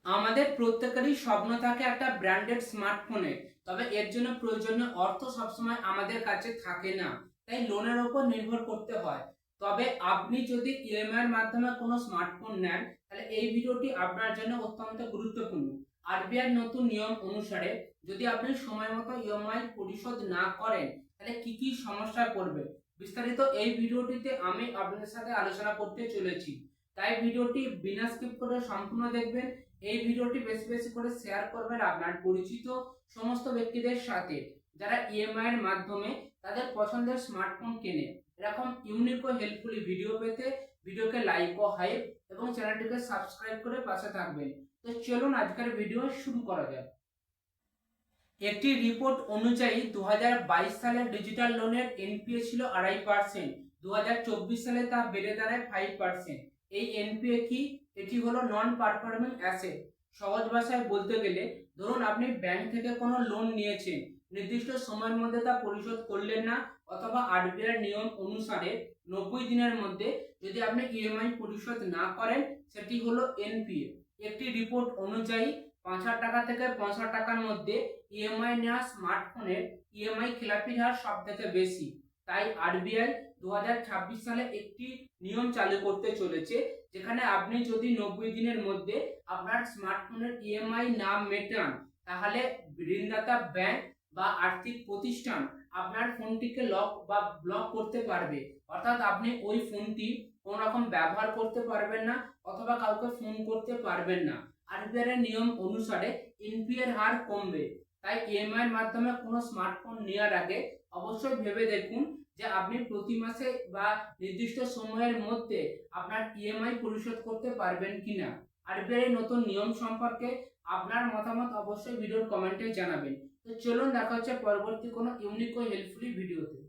আমাদের প্রত্যেকেরই স্বপ্ন থাকে একটা ব্র্যান্ডেড স্মার্টফোনে, তবে এর জন্য প্রয়োজনীয় অর্থ সবসময় আমাদের কাছে থাকে না, তাই লোনের ওপর নির্ভর করতে হয়। তবে আপনি যদি ইএমআই এর মাধ্যমে কোনো স্মার্টফোন নেন, তাহলে এই ভিডিওটি আপনার জন্য অত্যন্ত গুরুত্বপূর্ণ। আরবিআই নতুন নিয়ম অনুসারে যদি আপনি সময় মতো ইএমআই পরিশোধ না করেন, তাহলে কি কি সমস্যায় পড়বে বিস্তারিত এই ভিডিওটিতে আমি আপনাদের সাথে আলোচনা করতে চলেছি। তাই ভিডিওটি বিনা স্কিপ করে সম্পূর্ণ দেখবেন। এই ভিডিওটি বেশি বেশি করে শেয়ার করবেন আপনার পরিচিত সমস্ত ব্যক্তিদের সাথে, যারা ইএমআই এর মাধ্যমে তাদের পছন্দের স্মার্টফোন কেনে। এরকম ইউনিক ও হেল্পফুল ভিডিও পেতে ভিডিওকে লাইক ও হাইপ এবং চ্যানেলটিকে সাবস্ক্রাইব করে পাশে থাকবেন। তো চলুন আজকের ভিডিও শুরু করা যাক। একটি রিপোর্ট অনুযায়ী 2022 সালের ডিজিটাল লোনের এনপিএ ছিল 2.5%, 2024 সালে তা বেড়ে দাঁড়ায় 5%। এই এনপিএ কি? এটি হলো নন পারফর্মিং অ্যাসেট। সহজ ভাষায় বলতে গেলে, ধরুন আপনি ব্যাংক থেকে কোনো লোন নিয়েছেন, নির্দিষ্ট সময়ের মধ্যে তা পরিশোধ করলেন না, অথবা আরবিআই নিয়ম অনুসারে 90 দিনের মধ্যে যদি আপনি ইএমআই পরিশোধ না করেন, সেটি হলো এনপিএ। একটি রিপোর্ট অনুযায়ী 5,000 টাকা থেকে 50,000 টাকার মধ্যে ইএমআই নেওয়া স্মার্টফোনের ইএমআই খেলাপির হার সব থেকে বেশি। তাই আরবিআই 2026 সালে একটি নিয়ম চালু করতে চলেছে, যেখানে আপনি যদি 90 দিনের মধ্যে আপনার স্মার্টফোনের ইএমআই না মেটান, তাহলে ঋণদাতা ব্যাংক বা আর্থিক প্রতিষ্ঠান আপনার ফোনটিকে লক বা ব্লক করতে পারবে। অর্থাৎ আপনি ওই ফোনটি কোনো রকম ব্যবহার করতে পারবেন না, অথবা কাউকে ফোন করতে পারবেন না। আরবিআই এর নিয়ম অনুসারে এনপিএর হার কমবে। তাই ইএমআই এর মাধ্যমে কোনো স্মার্টফোন নেওয়ার আগে অবশ্যই ভেবে দেখুন যে আপনি প্রতি মাসে বা নির্দিষ্ট সময়ের মধ্যে আপনার ইএমআই পরিশোধ করতে পারবেন কিনা। আরবিআই নতুন নিয়ম সম্পর্কে আপনার মতামত অবশ্যই ভিডিওর কমেন্টে জানাবেন। তো চলুন দেখা হচ্ছে পরবর্তী কোনো ইউনিক ও হেল্পফুল ভিডিওতে।